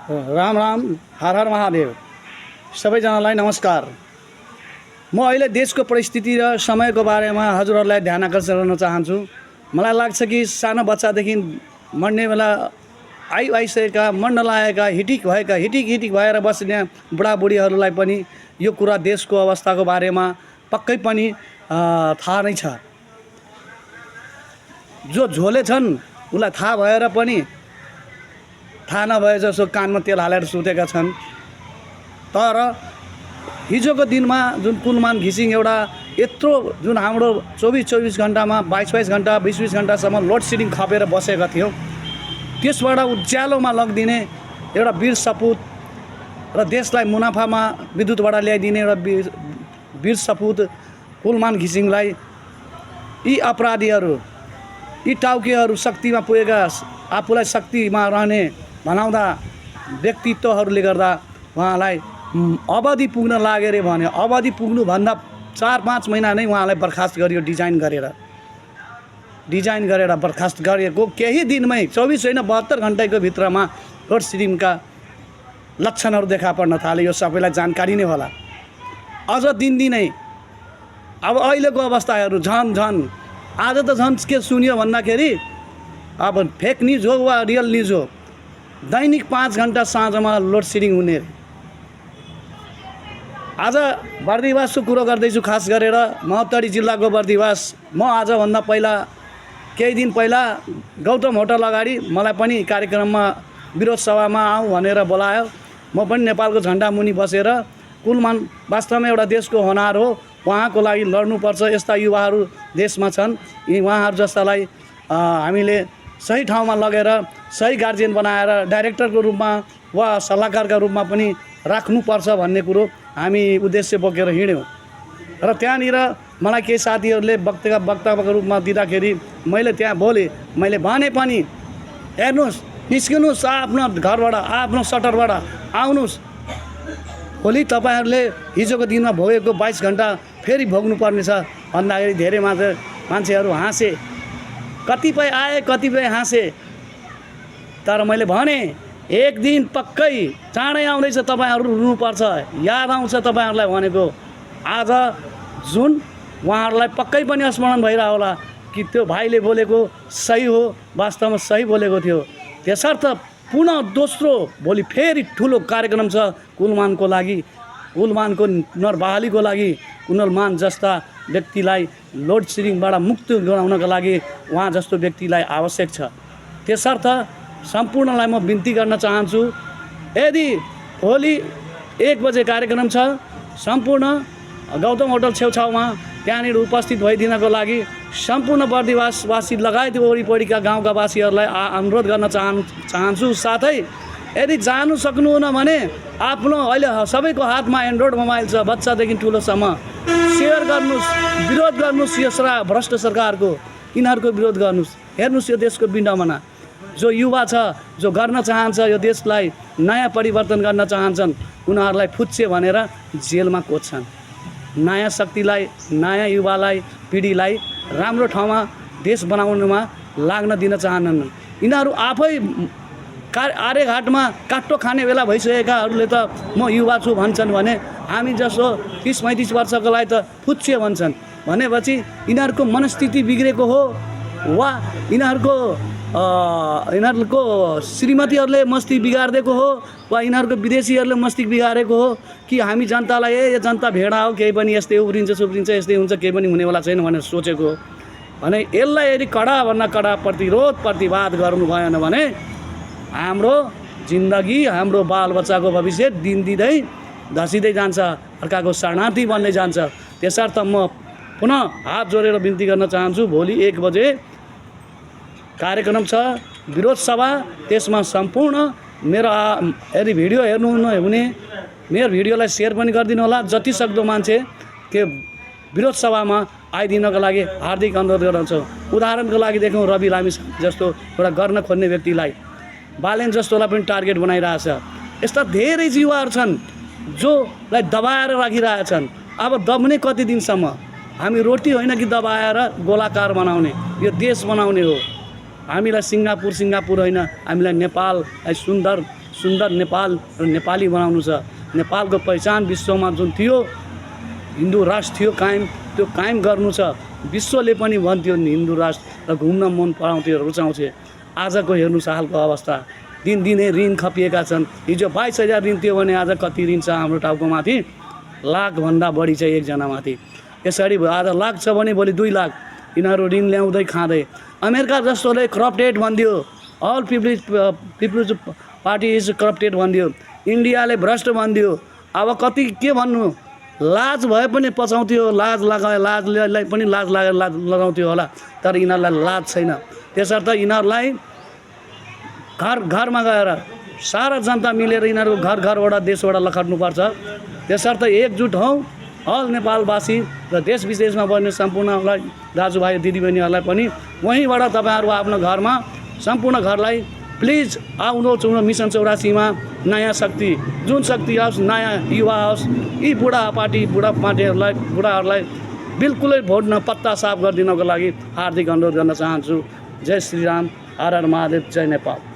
राम राम, हर हर महादेव। सबैजनालाई नमस्कार। म अहिले देशको परिस्थिति र समयको बारेमा हजुरहरूलाई ध्यान आकर्षण गर्न चाहन्छु। मलाई लाग्छ कि सानो बच्चादेखि मर्ने बेला आइसकेका मन नलागेका हिटिक भएर बस्ने बुढाबुढीहरूलाई पनि यो कुरा देशको अवस्थाको बारेमा पक्कै पनि थाहा नै छ। जो झोले छन् उसलाई थाहा भएर पनि थाहा नभए जसो कानमा तेल हालेर सुतेका छन्। तर हिजोको दिनमा जुन कुलमान घिसिङ एउटा यत्रो जुन हाम्रो 24 घण्टामा 22 घण्टा 20 घण्टासम्म लोड सेडिङ खपेर बसेका थियौँ, त्यसबाट उज्यालोमा लगिदिने एउटा वीर सपुत र देशलाई मुनाफामा विद्युतबाट ल्याइदिने एउटा वीर सपुत कुलमान घिसिङलाई यी अपराधीहरू, यी टाउकेहरू शक्तिमा पुगेका, आफूलाई शक्तिमा रहने भनाउँदा व्यक्तित्वहरूले गर्दा उहाँलाई अवधि पुग्न लाग्यो रे भने अवधि पुग्नुभन्दा 4-5 महिना नै उहाँलाई बर्खास्त गरियो। डिजाइन गरेर बर्खास्त गरिएको केही दिनमै 24 होइन 72 घण्टाको भित्रमा लोड सेडिङका लक्षणहरू देखा पर्न थाले। यो सबैलाई जानकारी नै होला। अझ दिनदिनै अब अहिलेको अवस्थाहरू झन् आज त झन् के सुन्यो भन्दाखेरि अब फेक न्युज हो वा रियल न्युज हो, दैनिक 5 घण्टा साँझमा लोड सेडिङ हुने। आज बर्दिवासको कुरो गर्दैछु, खास गरेर महोत्तरी जिल्लाको बर्दिवास। म आजभन्दा पहिला केही दिन पहिला गौतम होटल अगाडि मलाई पनि कार्यक्रममा विरोध सभामा आऊ भनेर बोलायो। म पनि नेपालको झन्डा मुनि बसेर कुलमान वास्तवमा एउटा देशको होनार हो, उहाँको लागि लड्नुपर्छ। यस्ता युवाहरू देशमा छन्, यी उहाँहरू जस्तालाई हामीले सही ठाउँमा लगेर सही गार्जियन बनाएर डाइरेक्टरको रूपमा वा सल्लाहकारका रूपमा पनि राख्नुपर्छ भन्ने कुरो हामी उद्देश्य बोकेर हिँड्यौँ। र त्यहाँनिर मलाई केही साथीहरूले वक्ताको रूपमा दिँदाखेरि मैले त्यहाँ मैले भने पनि हेर्नुहोस्, निस्किनुहोस् आफ्नो घरबाट, आफ्नो सटरबाट आउनुहोस्। भोलि तपाईँहरूले हिजोको दिनमा भोगेको 22 घण्टा फेरि भोग्नुपर्नेछ भन्दाखेरि धेरै मान्छेहरू हाँसे, कतिपय आए कतिपय हाँसे। तर मैले भने एक दिन पक्कै चाँडै आउँदैछ, तपाईँहरू रुनुपर्छ। याद आउँछ तपाईँहरूलाई भनेको। आज जुन उहाँहरूलाई पक्कै पनि स्मरण भइरह होला कि त्यो भाइले बोलेको सही हो, वास्तवमा सही बोलेको थियो। त्यसर्थ पुनः दोस्रो भोलि फेरि ठुलो कार्यक्रम छ कुलमानको लागि, कुलमानको पुनर्बहालीको लागि। कुलमान जस्ता व्यक्तिलाई लोड सेडिङबाट मुक्त गराउनका लागि उहाँ जस्तो व्यक्तिलाई आवश्यक छ। त्यसर्थ सम्पूर्णलाई म बिन्ती गर्न चाहन्छु, यदि भोलि 1 बजे कार्यक्रम छ, सम्पूर्ण गौतम होटल छेउछाउमा त्यहाँनिर उपस्थित भइदिनको लागि सम्पूर्ण बर्दिवासवासी लगायत वरिपरिका गाउँका वासीहरूलाई अनुरोध गर्न चाहन्छु। साथै यदि जानु सक्नुहुन्न भने आफ्नो अहिले सबैको हातमा एन्ड्रोइड मोबाइल छ, बच्चादेखि ठुलोसम्म, सेयर गर्नुहोस्, विरोध गर्नुहोस्। यो भ्रष्ट सरकारको यिनीहरूको विरोध गर्नुहोस्। हेर्नुहोस्, यो देशको विडम्बना। जो युवा छ, जो गर्न चाहन्छ, यो देशलाई नयाँ परिवर्तन गर्न चाहन्छन्, उनीहरूलाई फुच्चे भनेर जेलमा कोच्छन्। नयाँ शक्तिलाई, नयाँ युवालाई, पिँढीलाई राम्रो ठाउँमा देश बनाउनुमा लाग्न दिन चाहन्नन्। यिनीहरू आफै आर्यघाटमा काट्टो खाने बेला भइसकेकाहरूले त म युवा छु भन्छन् भने हामी जसो 30-35 वर्षकोलाई त फुच्चे भन्छन्। भनेपछि यिनीहरूको मनस्थिति बिग्रेको हो वा यिनीहरूको श्रीमतीहरूले मस्तिष्क बिगारिदिएको हो वा यिनीहरूको विदेशीहरूले मस्तिष्क बिगारेको हो कि हामी जनतालाई यो जनता भेडा हो, केही पनि यस्तै उब्रिन्छ यस्तै हुन्छ, केही पनि हुनेवाला छैन भनेर सोचेको हो भने यसलाई यदि कडाभन्दा कडा प्रतिवाद गर्नु भएन भने हाम्रो जिन्दगी, हाम्रो बालबच्चाको भविष्य दिनदिनै धसिँदै जान्छ, अर्काको शरणार्थी बन्दै जान्छ। त्यसर्थ म पुनः हात जोडेर बिन्ती गर्न चाहन्छु, भोलि 1 बजे कार्यक्रम छ, विरोध सभा। त्यसमा सम्पूर्ण मेरो यदि भिडियो हेर्नु हुने मेरो भिडियोलाई सेयर पनि गरिदिनु होला। जति सक्दो मान्छे त्यो विरोध सभामा आइदिनको लागि हार्दिक अनुरोध गर्दछु। उदाहरणको लागि देखौँ, रवि लामी जस्तो एउटा गर्न खोज्ने व्यक्तिलाई, बालेन जस्तोलाई पनि टार्गेट बनाइरहेछ। यस्ता धेरै युवाहरू छन् जोलाई दबाएर राखिरहेछन्। अब दब्ने कति दिनसम्म? हामी रोटी होइन कि दबाएर गोलाकार बनाउने, यो देश बनाउने हो। हामीलाई सिङ्गापुर होइन, हामीलाई नेपाललाई सुन्दर सुन्दर नेपाल र नेपाली बनाउनु छ। नेपालको पहिचान विश्वमा जुन थियो, हिन्दू राष्ट्र थियो कायम, त्यो कायम गर्नु छ। विश्वले पनि भन्थ्यो हिन्दू राष्ट्र र घुम्न मन पराउँथ्यो, रुचाउँथे। आजको हेर्नुहोस् हालको अवस्था, दिनदिनै ऋण खपिएका छन्। हिजो 22,000 ऋण थियो भने आज कति ऋण छ हाम्रो टाउकोमाथि? लाखभन्दा बढी छ एकजनामाथि। यसरी आज लाख छ भने भोलि 2 लाख यिनीहरू ऋण ल्याउँदै खाँदै। अमेरिका जस्तोले करप्टेड भनिदियो, all people's party is corrupted भनिदियो, इन्डियाले भ्रष्ट भनिदियो। अब कति के भन्नु, लाज भए पनि पचाउँथ्यो, लाज लाजलाई पनि लाज लगाउँथ्यो होला, तर यिनीहरूलाई लाज छैन। त्यसर्थ यिनीहरूलाई घरमा गएर सारा जनता मिलेर यिनीहरू घरबाट देशबाट लखट्नुपर्छ। त्यसर्थ एकजुट हौँ अल नेपालवासी र देश विदेशमा बस्ने सम्पूर्णलाई, दाजुभाइ दिदीबहिनीहरूलाई पनि वहीँबाट तपाईँहरू आफ्नो घरमा सम्पूर्ण घरलाई प्लिज आउनुहोस् मिसन 84मा नयाँ शक्ति, जुन शक्ति आओस्, नयाँ युवा आओस्। यी बुढाहरूलाई बिल्कुलै भोट पत्ता साफ गरिदिनको लागि हार्दिक अनुरोध गर्न चाहन्छु। जय श्रीराम, हर हर महादेव, जय नेपाल।